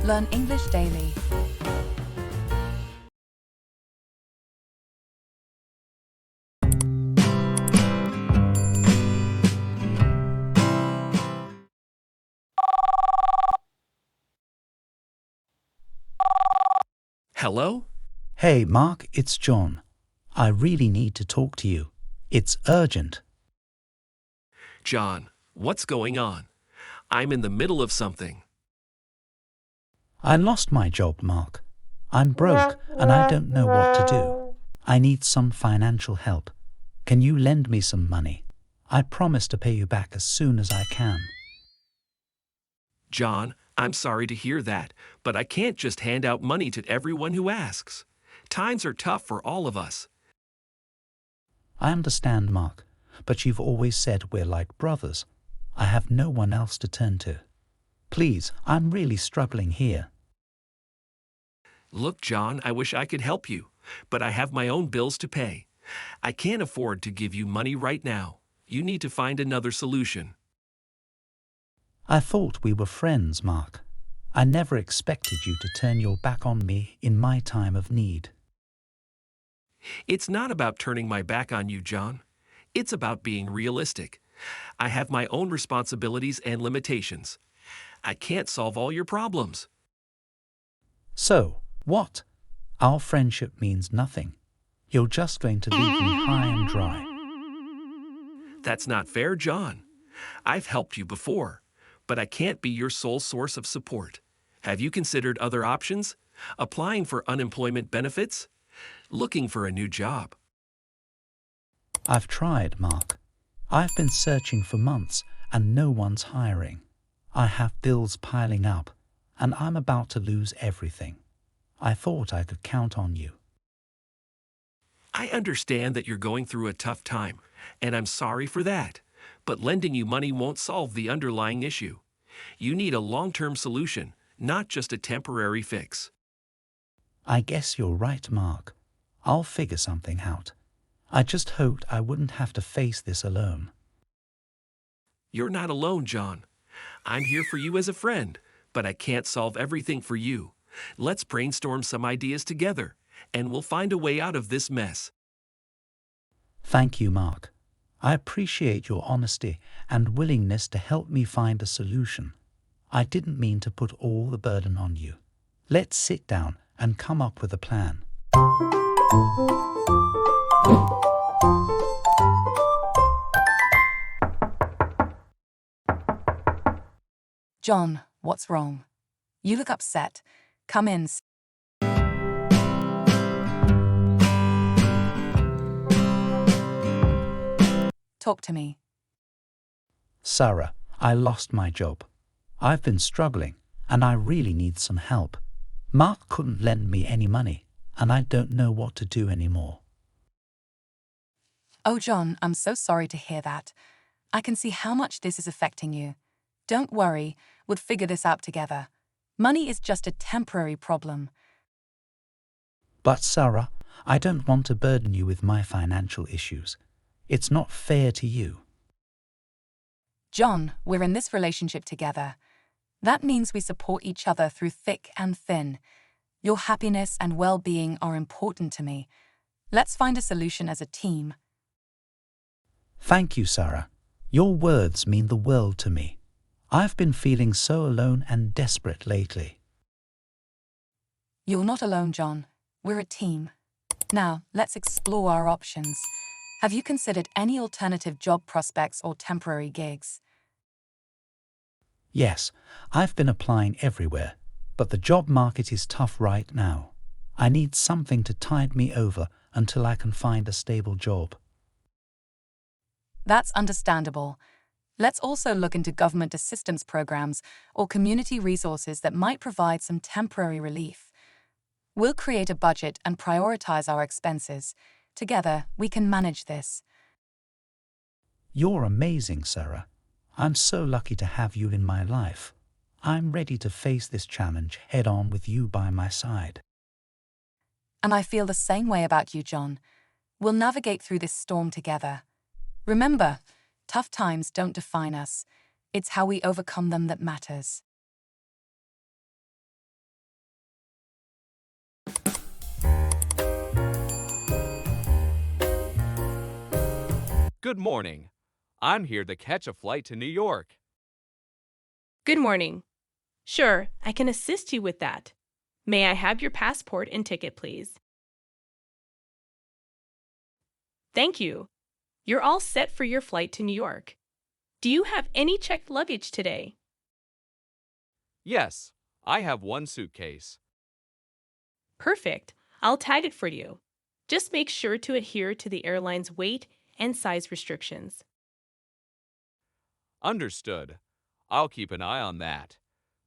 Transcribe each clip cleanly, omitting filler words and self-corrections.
Learn English daily. Hello? Hey, Mark, it's John. I really need to talk to you. It's urgent. John, what's going on? I'm in the middle of something. I lost my job, Mark. I'm broke and I don't know what to do. I need some financial help. Can you lend me some money? I promise to pay you back as soon as I can. John, I'm sorry to hear that, but I can't just hand out money to everyone who asks. Times are tough for all of us. I understand, Mark, but you've always said we're like brothers. I have no one else to turn to. Please, I'm really struggling here. Look, John, I wish I could help you, but I have my own bills to pay. I can't afford to give you money right now. You need to find another solution. I thought we were friends, Mark. I never expected you to turn your back on me in my time of need. It's not about turning my back on you, John. It's about being realistic. I have my own responsibilities and limitations. I can't solve all your problems. So, what? Our friendship means nothing. You're just going to leave me high and dry. That's not fair, John. I've helped you before, but I can't be your sole source of support. Have you considered other options? Applying for unemployment benefits? Looking for a new job? I've tried, Mark. I've been searching for months and no one's hiring. I have bills piling up and I'm about to lose everything. I thought I could count on you. I understand that you're going through a tough time, and I'm sorry for that. But lending you money won't solve the underlying issue. You need a long-term solution, not just a temporary fix. I guess you're right, Mark. I'll figure something out. I just hoped I wouldn't have to face this alone. You're not alone, John. I'm here for you as a friend, but I can't solve everything for you. Let's brainstorm some ideas together, and we'll find a way out of this mess. Thank you, Mark. I appreciate your honesty and willingness to help me find a solution. I didn't mean to put all the burden on you. Let's sit down and come up with a plan. John, what's wrong? You look upset. Come in. Talk to me. Sarah, I lost my job. I've been struggling and I really need some help. Mark couldn't lend me any money and I don't know what to do anymore. Oh, John, I'm so sorry to hear that. I can see how much this is affecting you. Don't worry, we'll figure this out together. Money is just a temporary problem. But Sarah, I don't want to burden you with my financial issues. It's not fair to you. John, we're in this relationship together. That means we support each other through thick and thin. Your happiness and well-being are important to me. Let's find a solution as a team. Thank you, Sarah. Your words mean the world to me. I've been feeling so alone and desperate lately. You're not alone, John. We're a team. Now, let's explore our options. Have you considered any alternative job prospects or temporary gigs? Yes, I've been applying everywhere, but the job market is tough right now. I need something to tide me over until I can find a stable job. That's understandable. Let's also look into government assistance programs or community resources that might provide some temporary relief. We'll create a budget and prioritize our expenses. Together, we can manage this. You're amazing, Sarah. I'm so lucky to have you in my life. I'm ready to face this challenge head on with you by my side. And I feel the same way about you, John. We'll navigate through this storm together. Remember, tough times don't define us. It's how we overcome them that matters. Good morning. I'm here to catch a flight to New York. Good morning. Sure, I can assist you with that. May I have your passport and ticket, please? Thank you. You're all set for your flight to New York. Do you have any checked luggage today? Yes, I have one suitcase. Perfect. I'll tag it for you. Just make sure to adhere to the airline's weight and size restrictions. Understood. I'll keep an eye on that.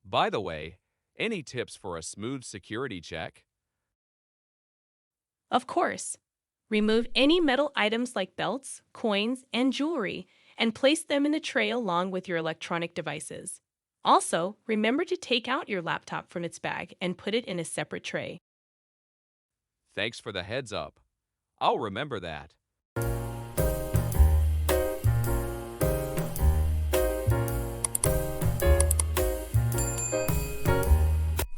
By the way, any tips for a smooth security check? Of course. Remove any metal items like belts, coins, and jewelry and place them in the tray along with your electronic devices. Also, remember to take out your laptop from its bag and put it in a separate tray. Thanks for the heads up. I'll remember that.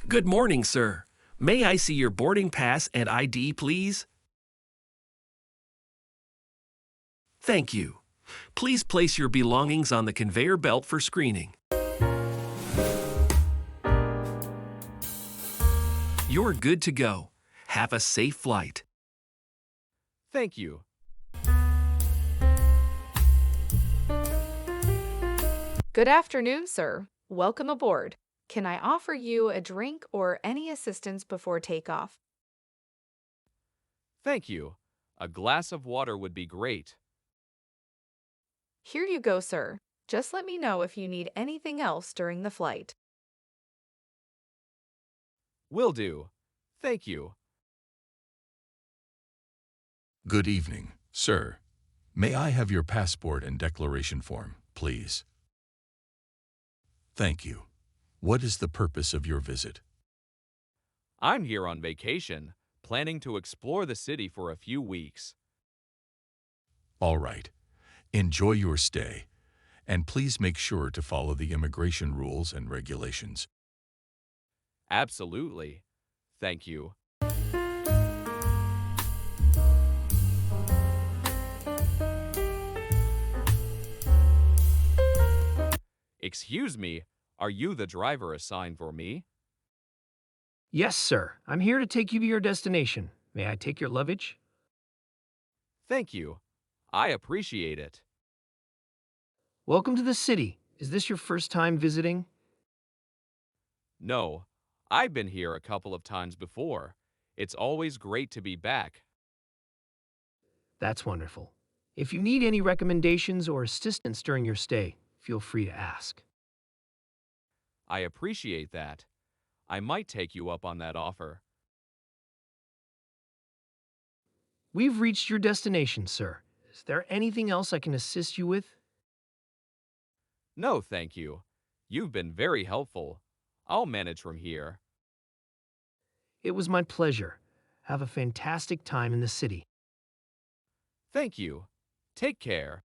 Good morning, sir. May I see your boarding pass and ID, please? Thank you. Please place your belongings on the conveyor belt for screening. You're good to go. Have a safe flight. Thank you. Good afternoon, sir. Welcome aboard. Can I offer you a drink or any assistance before takeoff? Thank you. A glass of water would be great. Here you go, sir. Just let me know if you need anything else during the flight. Will do. Thank you. Good evening, sir. May I have your passport and declaration form, please? Thank you. What is the purpose of your visit? I'm here on vacation, planning to explore the city for a few weeks. All right. Enjoy your stay, and please make sure to follow the immigration rules and regulations. Absolutely. Thank you. Excuse me, are you the driver assigned for me? Yes, sir. I'm here to take you to your destination. May I take your luggage? Thank you. I appreciate it. Welcome to the city. Is this your first time visiting? No, I've been here a couple of times before. It's always great to be back. That's wonderful. If you need any recommendations or assistance during your stay, feel free to ask. I appreciate that. I might take you up on that offer. We've reached your destination, sir. Is there anything else I can assist you with? No, thank you. You've been very helpful. I'll manage from here. It was my pleasure. Have a fantastic time in the city. Thank you. Take care.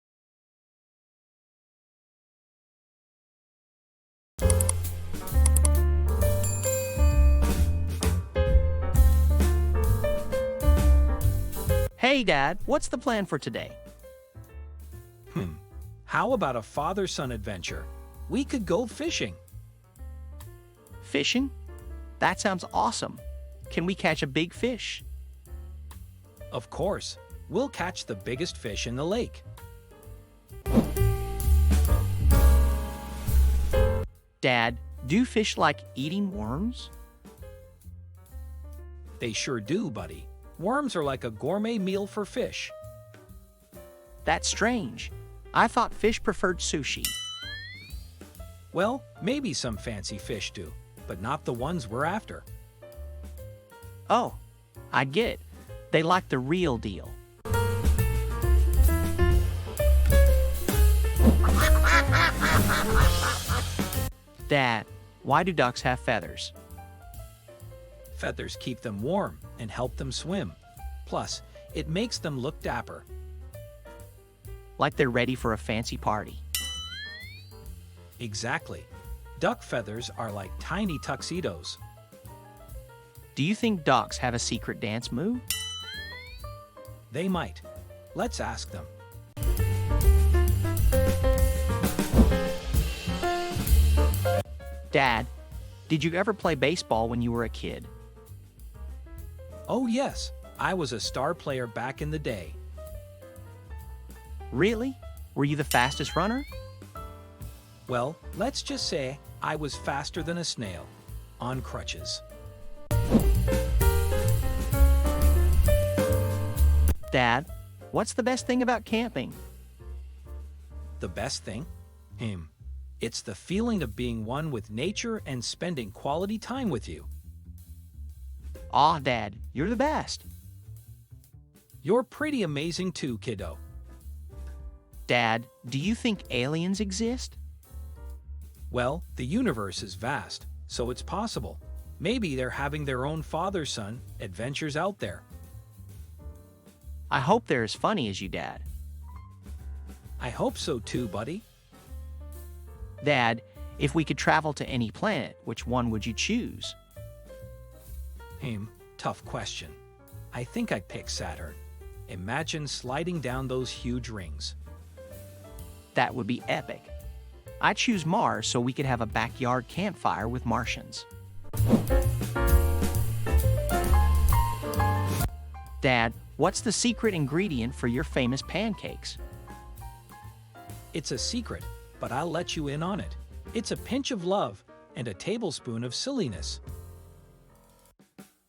Hey, Dad, what's the plan for today? How about a father-son adventure? We could go fishing. Fishing? That sounds awesome. Can we catch a big fish? Of course, we'll catch the biggest fish in the lake. Dad, do fish like eating worms? They sure do, buddy. Worms are like a gourmet meal for fish. That's strange. I thought fish preferred sushi. Well, maybe some fancy fish do, but not the ones we're after. Oh, I get it. They like the real deal. Dad, why do ducks have feathers? Feathers keep them warm and help them swim. Plus, it makes them look dapper. Like they're ready for a fancy party. Exactly. Duck feathers are like tiny tuxedos. Do you think ducks have a secret dance move? They might. Let's ask them. Dad, did you ever play baseball when you were a kid? Oh, yes, I was a star player back in the day. Really? Were you the fastest runner? Well, let's just say I was faster than a snail, on crutches. Dad, what's the best thing about camping? The best thing? It's the feeling of being one with nature and spending quality time with you. Aw, Dad, you're the best. You're pretty amazing too, kiddo. Dad, do you think aliens exist? Well, the universe is vast, so it's possible. Maybe they're having their own father-son adventures out there. I hope they're as funny as you, Dad. I hope so too, buddy. Dad, if we could travel to any planet, which one would you choose? Tough question. I think I'd pick Saturn. Imagine sliding down those huge rings. That would be epic. I'd choose Mars so we could have a backyard campfire with Martians. Dad, what's the secret ingredient for your famous pancakes? It's a secret, but I'll let you in on it. It's a pinch of love and a tablespoon of silliness.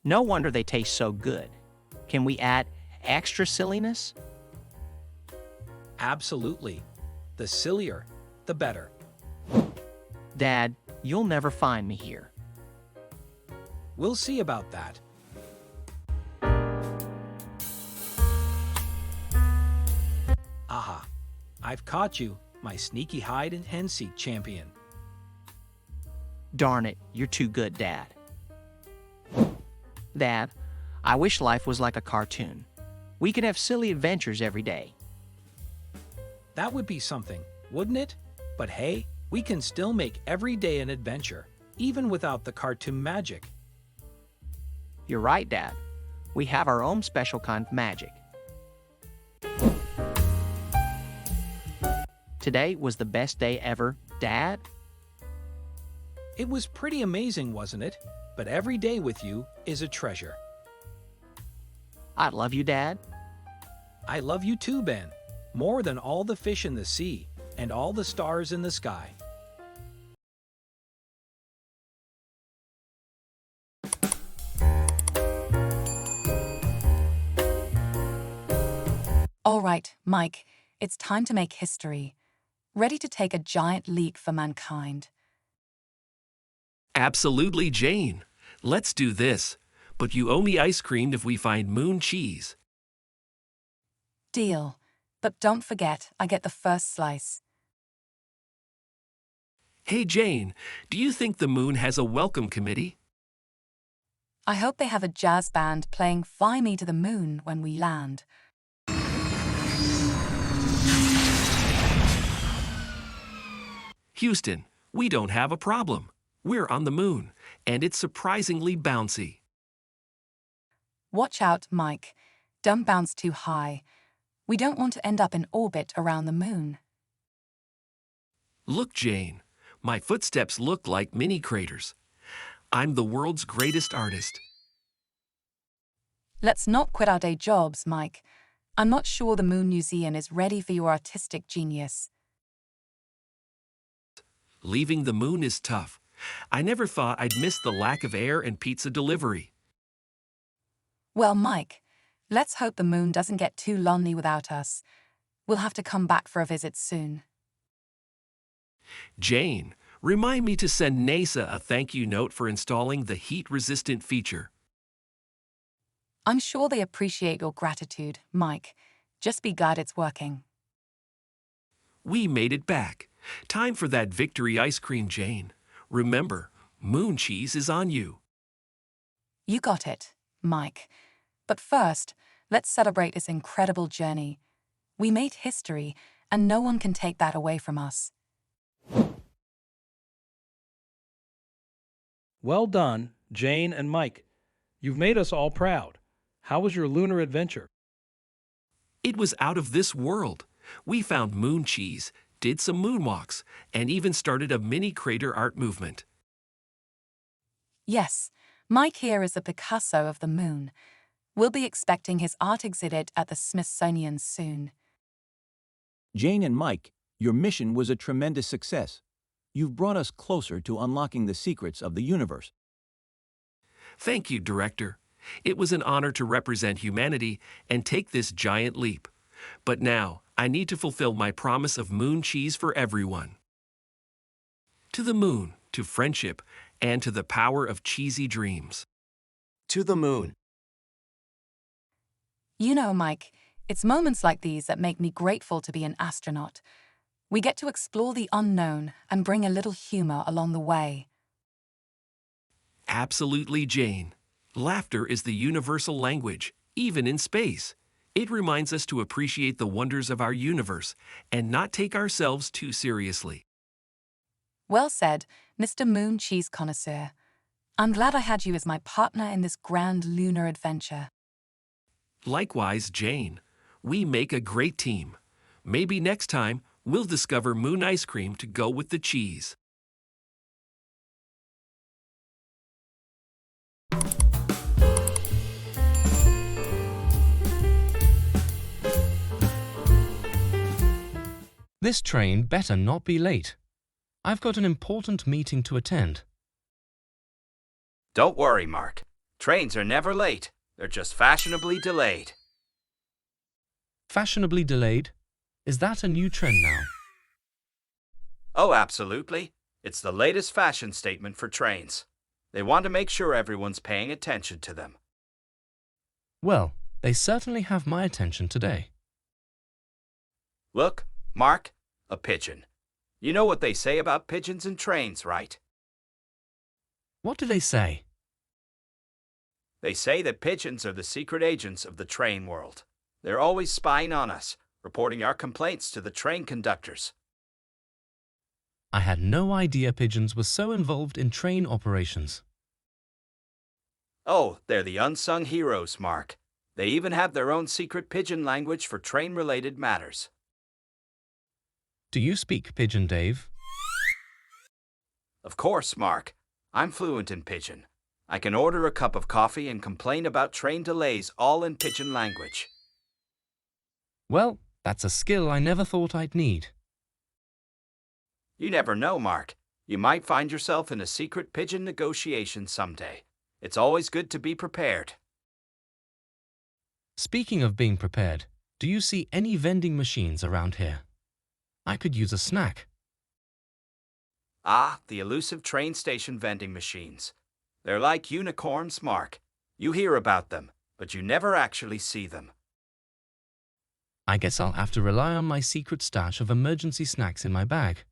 No wonder they taste so good. Can we add extra silliness? Absolutely. The sillier, the better. Dad, you'll never find me here. We'll see about that. Aha! I've caught you, my sneaky hide and seek champion. Darn it, you're too good, Dad. Dad, I wish life was like a cartoon. We could have silly adventures every day. That would be something, wouldn't it? But hey, we can still make every day an adventure, even without the cartoon magic. You're right, Dad. We have our own special kind of magic. Today was the best day ever, Dad? It was pretty amazing, wasn't it? But every day with you is a treasure. I love you, Dad. I love you too, Ben. More than all the fish in the sea and all the stars in the sky. All right, Mike, it's time to make history. Ready to take a giant leap for mankind. Absolutely, Jane. Let's do this. But you owe me ice cream if we find moon cheese. Deal. But don't forget, I get the first slice. Hey, Jane, do you think the moon has a welcome committee? I hope they have a jazz band playing Fly Me to the Moon when we land. Houston, we don't have a problem. We're on the moon, and it's surprisingly bouncy. Watch out, Mike. Don't bounce too high. We don't want to end up in orbit around the moon. Look, Jane, my footsteps look like mini craters. I'm the world's greatest artist. Let's not quit our day jobs, Mike. I'm not sure the Moon Museum is ready for your artistic genius. Leaving the moon is tough. I never thought I'd miss the lack of air and pizza delivery. Well, Mike, let's hope the moon doesn't get too lonely without us. We'll have to come back for a visit soon. Jane, remind me to send NASA a thank you note for installing the heat-resistant feature. I'm sure they appreciate your gratitude, Mike. Just be glad it's working. We made it back. Time for that victory ice cream, Jane. Remember, moon cheese is on you. You got it, Mike. But first, let's celebrate this incredible journey. We made history, and no one can take that away from us. Well done, Jane and Mike. You've made us all proud. How was your lunar adventure? It was out of this world. We found moon cheese, did some moonwalks, and even started a mini crater art movement. Yes, Mike here is the Picasso of the moon. We'll be expecting his art exhibit at the Smithsonian soon. Jane and Mike, your mission was a tremendous success. You've brought us closer to unlocking the secrets of the universe. Thank you, Director. It was an honor to represent humanity and take this giant leap. But now, I need to fulfill my promise of moon cheese for everyone. To the moon, to friendship, and to the power of cheesy dreams. To the moon. You know, Mike, it's moments like these that make me grateful to be an astronaut. We get to explore the unknown and bring a little humor along the way. Absolutely, Jane. Laughter is the universal language, even in space. It reminds us to appreciate the wonders of our universe and not take ourselves too seriously. Well said, Mr. Moon Cheese Connoisseur. I'm glad I had you as my partner in this grand lunar adventure. Likewise, Jane. We make a great team. Maybe next time we'll discover moon ice cream to go with the cheese. This train better not be late. I've got an important meeting to attend. Don't worry, Mark. Trains are never late. They're just fashionably delayed. Fashionably delayed? Is that a new trend now? Oh, absolutely. It's the latest fashion statement for trains. They want to make sure everyone's paying attention to them. Well, they certainly have my attention today. Look, Mark, a pigeon. You know what they say about pigeons and trains, right? What do they say? They say that pigeons are the secret agents of the train world. They're always spying on us, reporting our complaints to the train conductors. I had no idea pigeons were so involved in train operations. Oh, they're the unsung heroes, Mark. They even have their own secret pigeon language for train-related matters. Do you speak Pigeon, Dave? Of course, Mark. I'm fluent in Pigeon. I can order a cup of coffee and complain about train delays all in Pigeon language. Well, that's a skill I never thought I'd need. You never know, Mark. You might find yourself in a secret Pigeon negotiation someday. It's always good to be prepared. Speaking of being prepared, do you see any vending machines around here? I could use a snack. Ah, the elusive train station vending machines. They're like unicorns, Mark. You hear about them, but you never actually see them. I guess I'll have to rely on my secret stash of emergency snacks in my bag.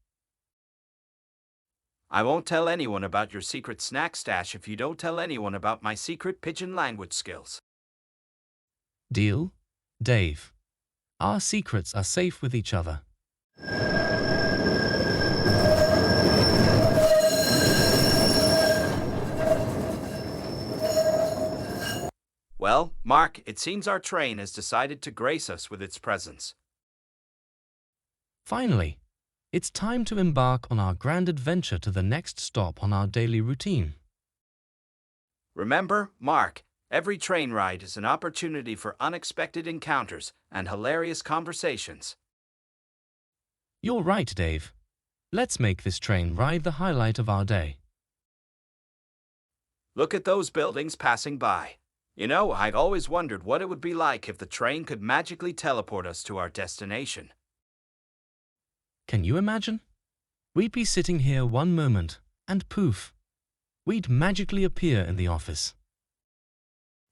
I won't tell anyone about your secret snack stash if you don't tell anyone about my secret Pigeon language skills. Deal? Dave. Our secrets are safe with each other. Well, Mark, it seems our train has decided to grace us with its presence. Finally, it's time to embark on our grand adventure to the next stop on our daily routine. Remember, Mark, every train ride is an opportunity for unexpected encounters and hilarious conversations. You're right, Dave. Let's make this train ride the highlight of our day. Look at those buildings passing by. You know, I've always wondered what it would be like if the train could magically teleport us to our destination. Can you imagine? We'd be sitting here one moment, and poof, we'd magically appear in the office.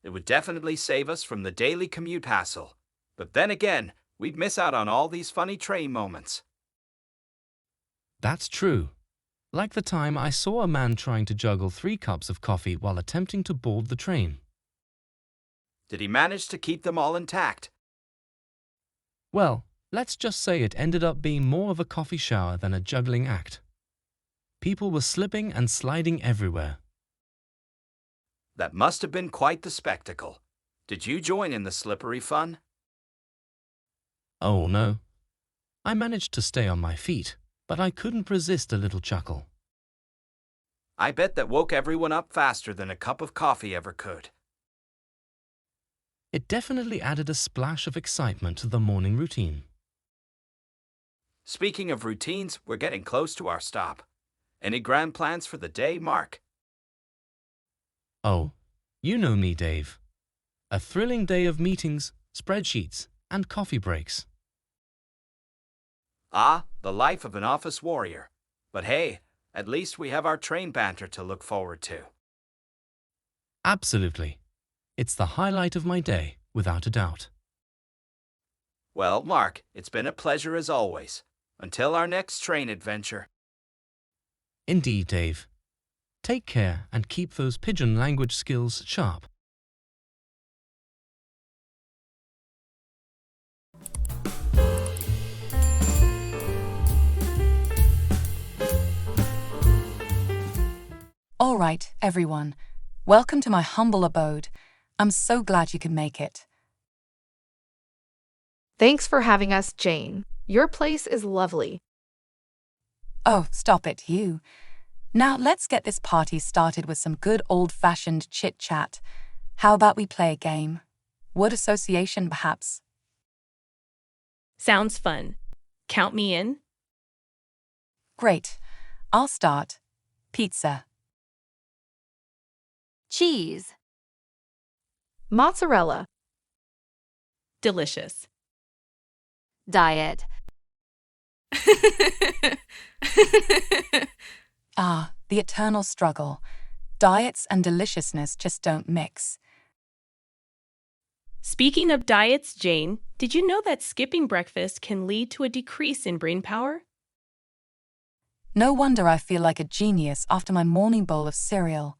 It would definitely save us from the daily commute hassle. But then again, we'd miss out on all these funny train moments. That's true. Like the time I saw a man trying to juggle 3 cups of coffee while attempting to board the train. Did he manage to keep them all intact? Well, let's just say it ended up being more of a coffee shower than a juggling act. People were slipping and sliding everywhere. That must have been quite the spectacle. Did you join in the slippery fun? Oh no. I managed to stay on my feet, but I couldn't resist a little chuckle. I bet that woke everyone up faster than a cup of coffee ever could. It definitely added a splash of excitement to the morning routine. Speaking of routines, we're getting close to our stop. Any grand plans for the day, Mark? Oh, you know me, Dave. A thrilling day of meetings, spreadsheets, and coffee breaks. Ah, the life of an office warrior. But hey, at least we have our train banter to look forward to. Absolutely. It's the highlight of my day, without a doubt. Well, Mark, it's been a pleasure as always. Until our next train adventure. Indeed, Dave. Take care and keep those pigeon language skills sharp. All right, everyone. Welcome to my humble abode. I'm so glad you could make it. Thanks for having us, Jane. Your place is lovely. Oh, stop it, you. Now let's get this party started with some good old-fashioned chit-chat. How about we play a game? Word association, perhaps? Sounds fun. Count me in. Great. I'll start. Pizza. Cheese. Mozzarella. Delicious. Diet. Ah, the eternal struggle. Diets and deliciousness just don't mix. Speaking of diets, Jane, did you know that skipping breakfast can lead to a decrease in brain power? No wonder I feel like a genius after my morning bowl of cereal.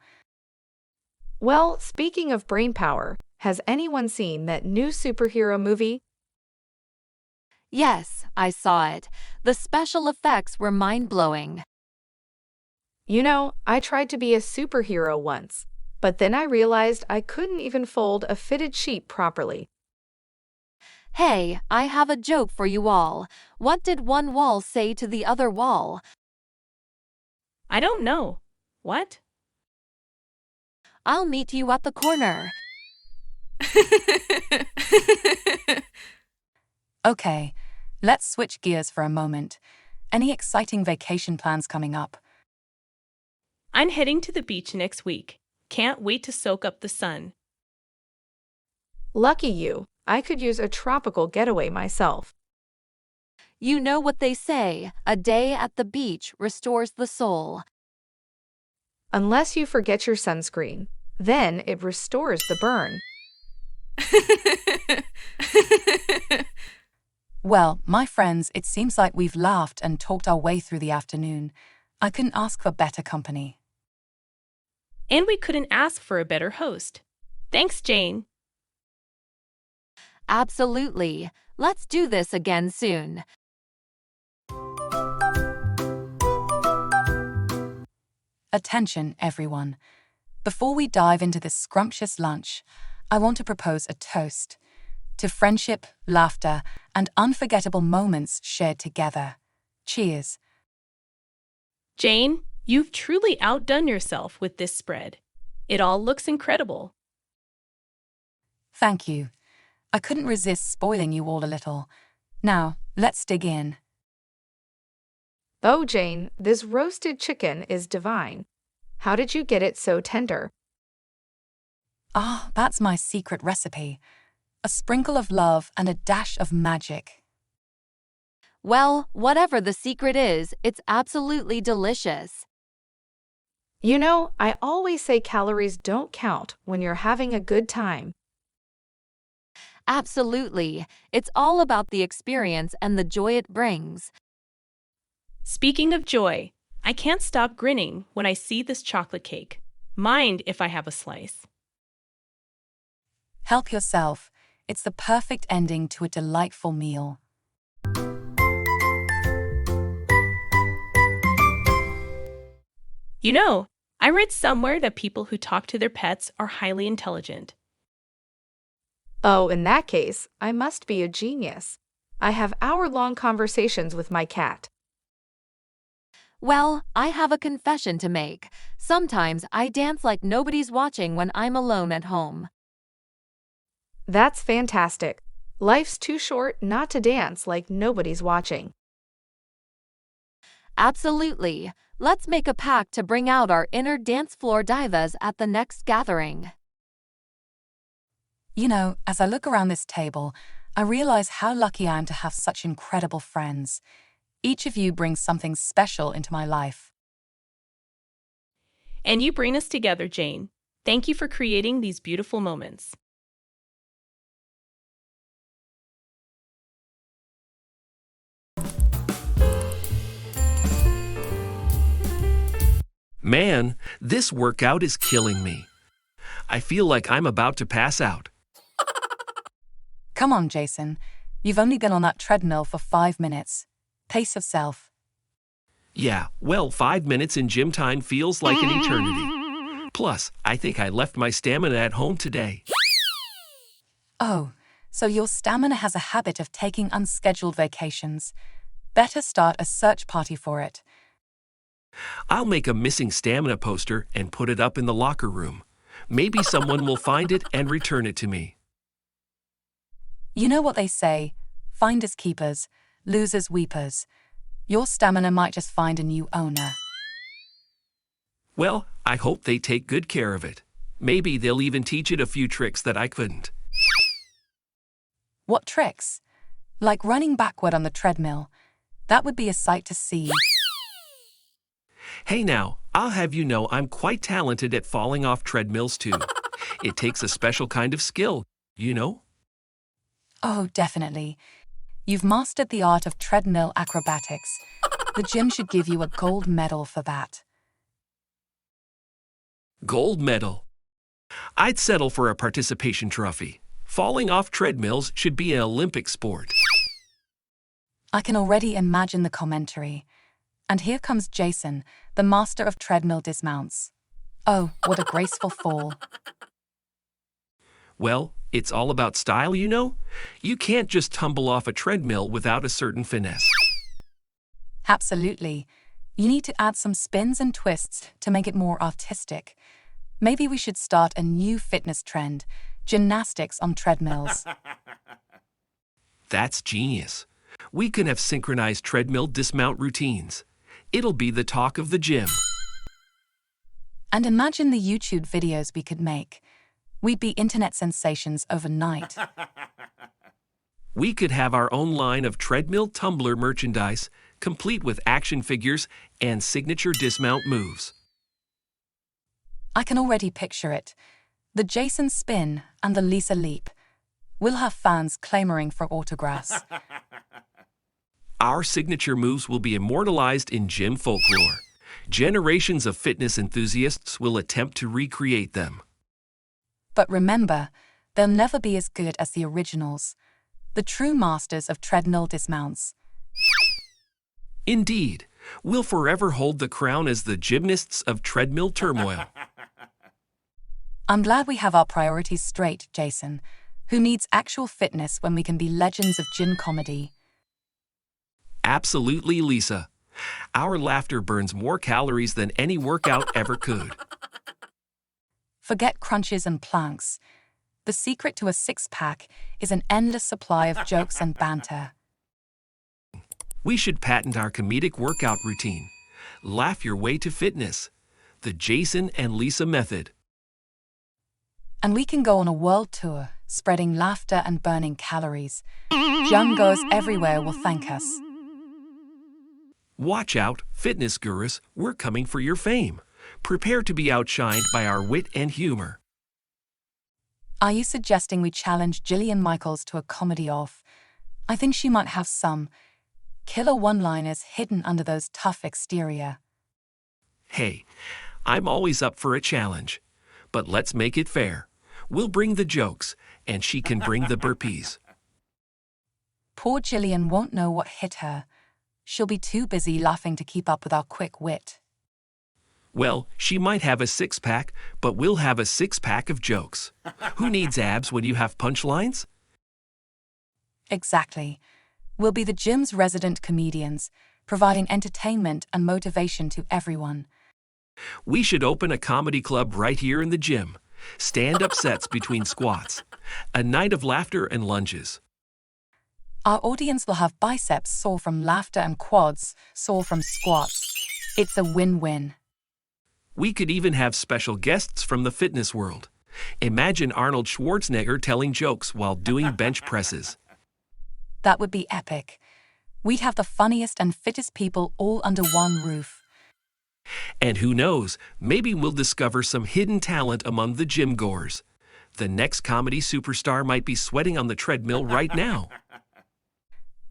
Well, speaking of brain power, has anyone seen that new superhero movie? Yes, I saw it. The special effects were mind-blowing. You know, I tried to be a superhero once, but then I realized I couldn't even fold a fitted sheet properly. Hey, I have a joke for you all. What did one wall say to the other wall? I don't know. What? I'll meet you at the corner. Okay, let's switch gears for a moment. Any exciting vacation plans coming up? I'm heading to the beach next week. Can't wait to soak up the sun. Lucky you. I could use a tropical getaway myself. You know what they say, a day at the beach restores the soul. Unless you forget your sunscreen. Then it restores the burn. Well, my friends, it seems like we've laughed and talked our way through the afternoon. I couldn't ask for better company. And we couldn't ask for a better host. Thanks, Jane. Absolutely. Let's do this again soon. Attention, everyone. Before we dive into this scrumptious lunch, I want to propose a toast to friendship, laughter, and unforgettable moments shared together. Cheers. Jane, you've truly outdone yourself with this spread. It all looks incredible. Thank you. I couldn't resist spoiling you all a little. Now, let's dig in. Oh, Jane, this roasted chicken is divine. How did you get it so tender? Ah, that's my secret recipe. A sprinkle of love and a dash of magic. Well, whatever the secret is, it's absolutely delicious. You know, I always say calories don't count when you're having a good time. Absolutely. It's all about the experience and the joy it brings. Speaking of joy, I can't stop grinning when I see this chocolate cake. Mind if I have a slice? Help yourself. It's the perfect ending to a delightful meal. You know, I read somewhere that people who talk to their pets are highly intelligent. Oh, in that case, I must be a genius. I have hour-long conversations with my cat. Well, I have a confession to make. Sometimes I dance like nobody's watching when I'm alone at home. That's fantastic. Life's too short not to dance like nobody's watching. Absolutely. Let's make a pact to bring out our inner dance floor divas at the next gathering. You know, as I look around this table, I realize how lucky I am to have such incredible friends. Each of you brings something special into my life. And you bring us together, Jane. Thank you for creating these beautiful moments. Man, this workout is killing me. I feel like I'm about to pass out. Come on, Jason. You've only been on that treadmill for 5 minutes. Pace yourself. Yeah, well, 5 minutes in gym time feels like an eternity. Plus, I think I left my stamina at home today. Oh, so your stamina has a habit of taking unscheduled vacations. Better start a search party for it. I'll make a missing stamina poster and put it up in the locker room. Maybe someone will find it and return it to me. You know what they say, finders keepers, losers weepers. Your stamina might just find a new owner. Well, I hope they take good care of it. Maybe they'll even teach it a few tricks that I couldn't. What tricks? Like running backward on the treadmill. That would be a sight to see. Hey now, I'll have you know I'm quite talented at falling off treadmills too. It takes a special kind of skill, you know? Oh, definitely. You've mastered the art of treadmill acrobatics. The gym should give you a gold medal for that. Gold medal. I'd settle for a participation trophy. Falling off treadmills should be an Olympic sport. I can already imagine the commentary. And here comes Jason, the master of treadmill dismounts. Oh, what a graceful fall. Well, it's all about style, you know? You can't just tumble off a treadmill without a certain finesse. Absolutely. You need to add some spins and twists to make it more artistic. Maybe we should start a new fitness trend, gymnastics on treadmills. That's genius. We can have synchronized treadmill dismount routines. It'll be the talk of the gym. And imagine the YouTube videos we could make. We'd be internet sensations overnight. We could have our own line of treadmill tumbler merchandise, complete with action figures and signature dismount moves. I can already picture it. The Jason spin and the Lisa leap. We'll have fans clamoring for autographs. Our signature moves will be immortalized in gym folklore. Generations of fitness enthusiasts will attempt to recreate them. But remember, they'll never be as good as the originals, the true masters of treadmill dismounts. Indeed, we'll forever hold the crown as the gymnasts of treadmill turmoil. I'm glad we have our priorities straight, Jason. Who needs actual fitness when we can be legends of gym comedy? Absolutely, Lisa. Our laughter burns more calories than any workout ever could. Forget crunches and planks. The secret to a six-pack is an endless supply of jokes and banter. We should patent our comedic workout routine. Laugh your way to fitness. The Jason and Lisa method. And we can go on a world tour, spreading laughter and burning calories. Gym goers everywhere will thank us. Watch out, fitness gurus, we're coming for your fame. Prepare to be outshined by our wit and humor. Are you suggesting we challenge Jillian Michaels to a comedy off? I think she might have some killer one-liners hidden under those tough exterior. Hey, I'm always up for a challenge. But let's make it fair. We'll bring the jokes, and she can bring the burpees. Poor Jillian won't know what hit her. She'll be too busy laughing to keep up with our quick wit. Well, she might have a six-pack, but we'll have a six-pack of jokes. Who needs abs when you have punchlines? Exactly. We'll be the gym's resident comedians, providing entertainment and motivation to everyone. We should open a comedy club right here in the gym. Stand-up sets between squats. A night of laughter and lunges. Our audience will have biceps sore from laughter and quads sore from squats. It's a win-win. We could even have special guests from the fitness world. Imagine Arnold Schwarzenegger telling jokes while doing bench presses. That would be epic. We'd have the funniest and fittest people all under one roof. And who knows, maybe we'll discover some hidden talent among the gym goers. The next comedy superstar might be sweating on the treadmill right now.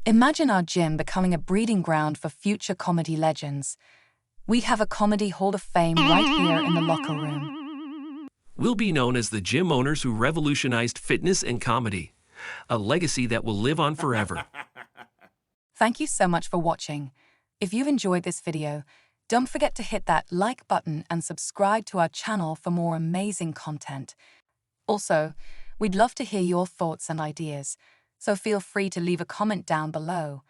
Imagine our gym becoming a breeding ground for future comedy legends. We'd have a comedy hall of fame right here in the locker room. We'll be known as the gym owners who revolutionized fitness and comedy, a legacy that will live on forever. Thank you so much for watching. If you've enjoyed this video, don't forget to hit that like button and subscribe to our channel for more amazing content. Also, we'd love to hear your thoughts and ideas, so feel free to leave a comment down below.